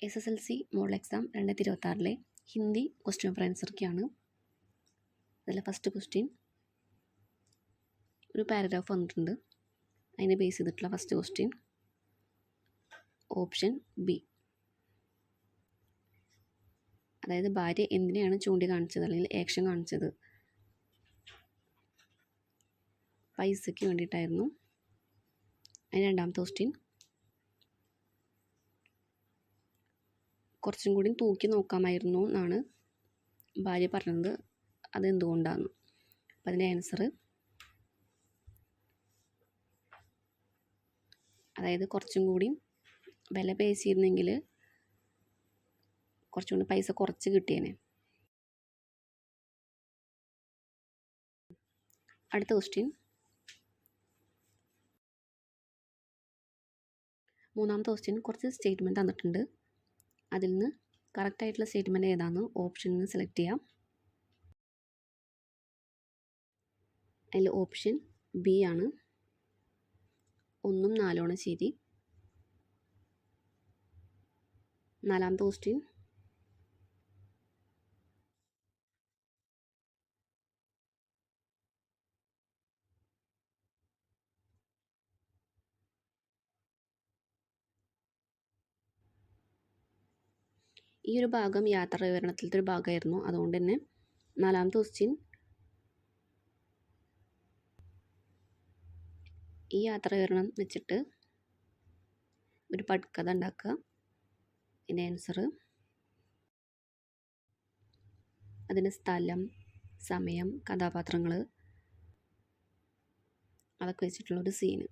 SSLC model exam 2026 Hindi question paper ആൻസർക്കാണ്. അതിലെ first question ഒരു പാരഗ്രാഫ് വന്നിട്ടുണ്ട്. അതിനെ ബേസ് ചെയ്തിട്ടുള്ള ഫസ്റ്റ് ക്വസ്റ്റ്യൻ ഓപ്ഷൻ ബി. അതായത് ഭാര്യ എന്തിനെയാണ് ചൂണ്ടിക്കാണിച്ചത് അല്ലെങ്കിൽ ആക്ഷൻ കാണിച്ചത്? പൈസയ്ക്ക് വേണ്ടിയിട്ടായിരുന്നു. അതിന് രണ്ടാമത്തെ ക്വസ്റ്റ്യൻ കുറച്ചും കൂടി തൂക്കി നോക്കാമായിരുന്നു എന്നാണ് ഭാര്യ പറഞ്ഞത്, അതെന്തുകൊണ്ടാണ്? അപ്പം അതിൻ്റെ ആൻസർ, അതായത് കുറച്ചും കൂടി വില പേ ചെയ്തിരുന്നെങ്കിൽ കുറച്ചും കൂടി പൈസ കുറച്ച് കിട്ടിയേനെ. അടുത്ത ക്വസ്റ്റ്യൻ മൂന്നാമത്തെ ക്വസ്റ്റ്യൻ കുറച്ച് സ്റ്റേറ്റ്മെൻറ്റ് തന്നിട്ടുണ്ട്. അതിൽ നിന്ന് കറക്റ്റായിട്ടുള്ള സ്റ്റേറ്റ്മെൻറ്റ് ഏതാണെന്ന് ഓപ്ഷനിൽ നിന്ന് സെലക്ട് ചെയ്യാം. അതിൽ ഓപ്ഷൻ ബി ആണ് 1ഉം 4ഉമാണ് ശരി. നാലാമത്തെ ക്വസ്റ്റ്യൻ ഈ ഒരു ഭാഗം യാത്രാ വിവരണത്തിലത്തെ ഒരു ഭാഗമായിരുന്നു. അതുകൊണ്ട് തന്നെ നാലാമത്തെ ക്വസ്റ്റ്യൻ ഈ യാത്രാ വിവരണം വെച്ചിട്ട് ഒരു പട്കഥ ഉണ്ടാക്കുക. ഇതിൻ്റെ ആൻസർ, അതിൻ്റെ സ്ഥലം, സമയം, കഥാപാത്രങ്ങൾ അതൊക്കെ വെച്ചിട്ടുള്ളൊരു സീന്.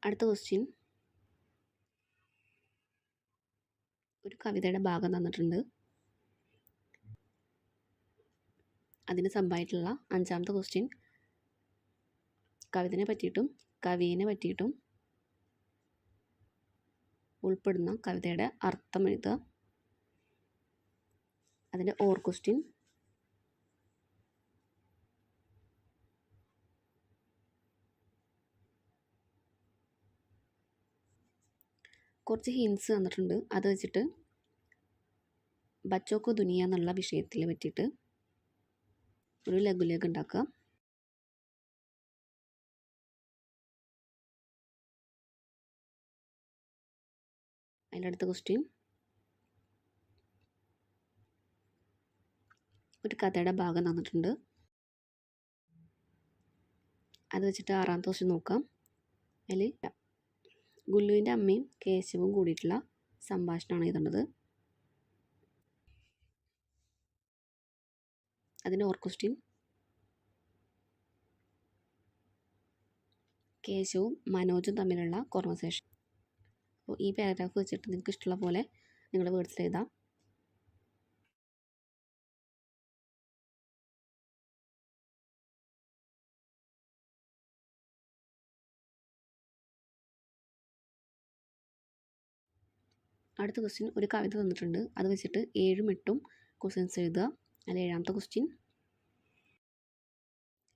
അടുത്ത ക്വസ്റ്റ്യൻ ഒരു കവിതയുടെ ഭാഗം തന്നിട്ടുണ്ട്. അതിന് സബ്ബായിട്ടുള്ള അഞ്ചാമത്തെ ക്വസ്റ്റ്യൻ കവിതയെ പറ്റിയിട്ടും കവിയെ പറ്റിയിട്ടും ഉൾപ്പെടുന്ന കവിതയുടെ അർത്ഥം എഴുതുക. അതിൻ്റെ ഓർ ക്വസ്റ്റ്യൻ കുറച്ച് ഹിൻസ് തന്നിട്ടുണ്ട്. അത് വെച്ചിട്ട് ബച്ചോക്കോ ദുനിയ എന്നുള്ള വിഷയത്തിൽ പറ്റിയിട്ട് ഒരു ലഘുലേഖ ഉണ്ടാക്കുക. അതിൻ്റെ അടുത്ത ക്വസ്റ്റ്യൻ ഒരു കഥയുടെ ഭാഗം തന്നിട്ടുണ്ട്. അത് വെച്ചിട്ട് ആറാമത്തെ ക്വസ്റ്റ്യൻ നോക്കാം. അതിൽ ഗുല്ലുവിൻ്റെ അമ്മയും കേശവും കൂടിയിട്ടുള്ള സംഭാഷണമാണ് എഴുതേണ്ടത്. അതിൻ്റെ ഓർ ക്വസ്റ്റ്യൻ കേശവും മനോജും തമ്മിലുള്ള കോൺവെർസേഷൻ. അപ്പോൾ ഈ പാരഗ്രാഫ് വെച്ചിട്ട് നിങ്ങൾക്ക് ഇഷ്ടമുള്ള പോലെ നിങ്ങളുടെ വേർഡ്സിൽ എഴുതാം. അടുത്ത ക്വസ്റ്റ്യൻ ഒരു കവിത തന്നിട്ടുണ്ട്. അത് വെച്ചിട്ട് 7ഉം 8ഉം ക്വസ്റ്റ്യൻസ് എഴുതുക. അതിൽ ഏഴാമത്തെ ക്വസ്റ്റ്യൻ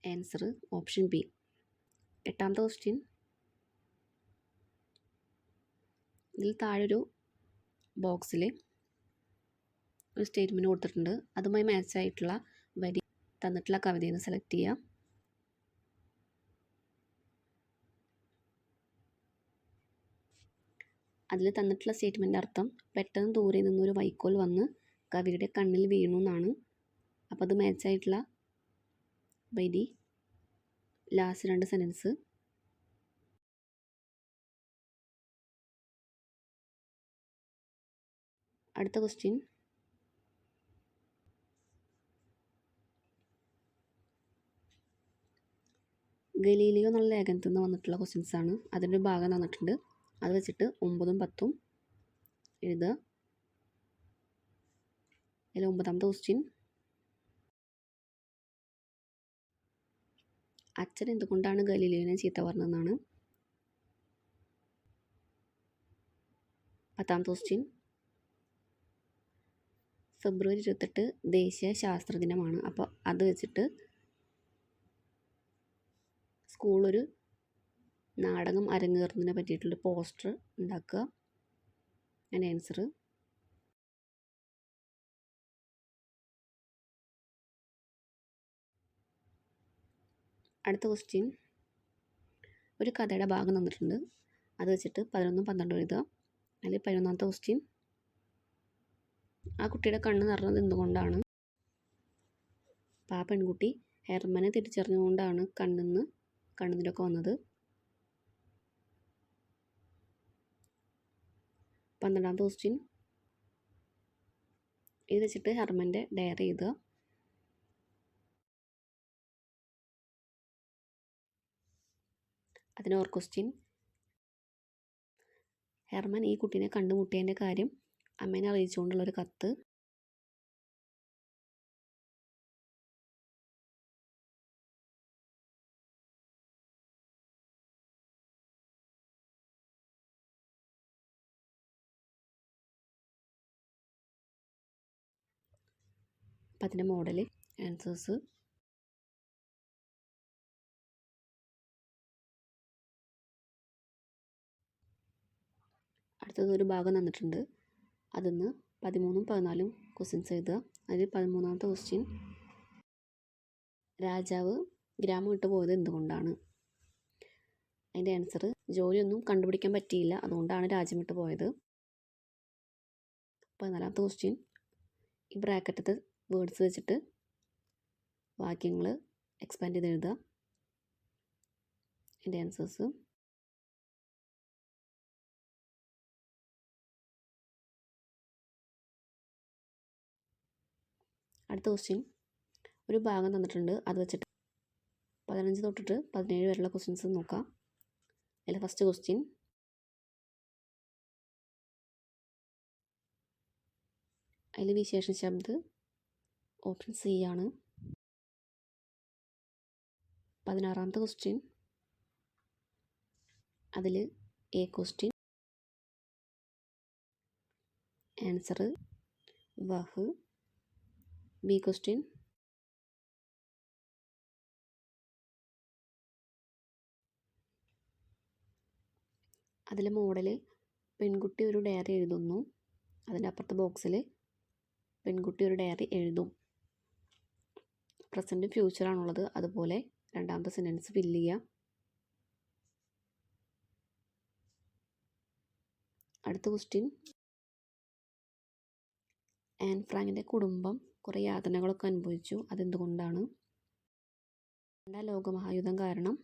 ആൻസർ ഓപ്ഷൻ ബി. എട്ടാമത്തെ ക്വസ്റ്റ്യൻ ഇതിൽ താഴൊരു ബോക്സിൽ ഒരു സ്റ്റേറ്റ്മെൻറ്റ് കൊടുത്തിട്ടുണ്ട്. അതുമായി മാച്ചായിട്ടുള്ള വരി തന്നിട്ടുള്ള കവിതയിൽ നിന്ന് സെലക്ട് ചെയ്യുക. അതിൽ തന്നിട്ടുള്ള സ്റ്റേറ്റ്മെൻറ്റിൻ്റെ അർത്ഥം പെട്ടെന്ന് ദൂരെ നിന്നൊരു വൈക്കോൽ വന്ന് കവിയുടെ കണ്ണിൽ വീണു എന്നാണ്. അപ്പോൾ അത് മാച്ചായിട്ടുള്ള വരി ലാസ്റ്റ് 2 സെൻറ്റൻസ്. അടുത്ത ക്വസ്റ്റ്യൻ ഗലീലിയോ എന്നുള്ള ലേഖനത്തിൽ നിന്ന് വന്നിട്ടുള്ള ക്വസ്റ്റ്യൻസ് ആണ്. അതിൻ്റെ ഒരു ഭാഗം തന്നിട്ടുണ്ട്. അത് വെച്ചിട്ട് 9ഉം 10ഉം എഴുതുക. അതിൽ 9ാമത്തെ ക്വസ്റ്റ്യൻ അച്ഛൻ എന്തുകൊണ്ടാണ് ഗലീലിയോനെ ചീത്ത പറഞ്ഞതെന്നാണ്. 10ാമത്തെ ക്വസ്റ്റ്യൻ ഫെബ്രുവരി 28 ദേശീയ ശാസ്ത്ര ദിനമാണ്. അപ്പോൾ അത് വെച്ചിട്ട് സ്കൂളൊരു നാടകം അരങ്ങേറുന്നതിനെ പറ്റിയിട്ടുള്ള പോസ്റ്റർ ഉണ്ടാക്കുക. അതിൻ്റെ ആൻസർ. അടുത്ത ക്വസ്റ്റ്യൻ, ഒരു കഥയുടെ ഭാഗം തന്നിട്ടുണ്ട്, അത് വെച്ചിട്ട് 11ഉം 12ഉം എഴുതുക. അതിൽ 11ാമത്തെ ക്വസ്റ്റ്യൻ, ആ കുട്ടിയുടെ കണ്ണ് നിറഞ്ഞത് എന്തുകൊണ്ടാണ്? അപ്പോൾ ആ പെൺകുട്ടി ഹെർമനെ തിരിച്ചറിഞ്ഞുകൊണ്ടാണ് കണ്ണുനീരൊക്കെ വന്നത്. 12ാമത്തെ ക്വസ്റ്റ്യൻ, ഇത് വെച്ചിട്ട് ഹെർമൻ്റെ ഡയറി എഴുതുക. അതിന് ഓർ ക്വസ്റ്റ്യൻ, ഹെർമൻ ഈ കുട്ടീനെ കണ്ടുമുട്ടിയതിൻ്റെ കാര്യം അമ്മേനെ അറിയിച്ചുകൊണ്ടുള്ളൊരു കത്ത്. അപ്പം അതിൻ്റെ മോഡൽ, ആൻസേഴ്സ്. അടുത്തത് ഒരു ഭാഗം തന്നിട്ടുണ്ട്, അതിന്ന് 13ഉം 14ഉം ക്വസ്റ്റ്യൻസ് എഴുതുക. അതിൽ 13ാമത്തെ ക്വസ്റ്റ്യൻ, രാജാവ് ഗ്രാമം വിട്ടു പോയത് എന്തുകൊണ്ടാണ്? അതിൻ്റെ ആൻസർ, ജോലിയൊന്നും കണ്ടുപിടിക്കാൻ പറ്റിയില്ല, അതുകൊണ്ടാണ് രാജ്യം വിട്ടു പോയത്. 14ാമത്തെ ക്വസ്റ്റ്യൻ, ഈ ബ്രാക്കറ്റത്തെ വേർഡ്സ് വെച്ചിട്ട് വാക്യങ്ങൾ എക്സ്പാൻഡ് ചെയ്ത് എഴുതുക. അതിൻ്റെ ആൻസേഴ്സ്. അടുത്ത ക്വസ്റ്റ്യൻ, ഒരു ഭാഗം തന്നിട്ടുണ്ട്, അത് വെച്ചിട്ട് 15 തൊട്ടിട്ട് 17 വരെയുള്ള ക്വസ്റ്റ്യൻസ് നോക്കാം. അതിൽ ഫസ്റ്റ് ക്വസ്റ്റ്യൻ, അതിൽ വിശേഷ ശബ്ദ് ഓപ്ഷൻ സി ആണ്. 16ാമത്തെ ക്വസ്റ്റ്യൻ, അതിൽ എ ക്വസ്റ്റ്യൻ, ആൻസർ വഹ്. ബി ക്വസ്റ്റ്യൻ, അതിൽ മോഡൽ പെൺകുട്ടി ഒരു ഡയറി എഴുതുന്നു, അതിൻ്റെ അപ്പുറത്തെ ബോക്സിൽ പെൺകുട്ടി ഒരു ഡയറി എഴുതും. പ്രസൻറ്റ് ഫ്യൂച്ചറാണുള്ളത്, അതുപോലെ രണ്ടാമത്തെ സെൻറ്റൻസ് ഫില്ല് ചെയ്യുക. അടുത്ത ക്വസ്റ്റ്യൻ, ആൻ ഫ്രാങ്കിൻ്റെ കുടുംബം കുറേ യാതനകളൊക്കെ അനുഭവിച്ചു, അതെന്തുകൊണ്ടാണ്? രണ്ടാം ലോകമഹായുദ്ധം കാരണം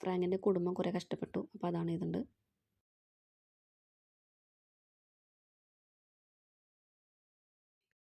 ഫ്രാങ്കിൻ്റെ കുടുംബം കുറേ കഷ്ടപ്പെട്ടു, അപ്പോൾ അതാണ് എഴുതേണ്ടത്.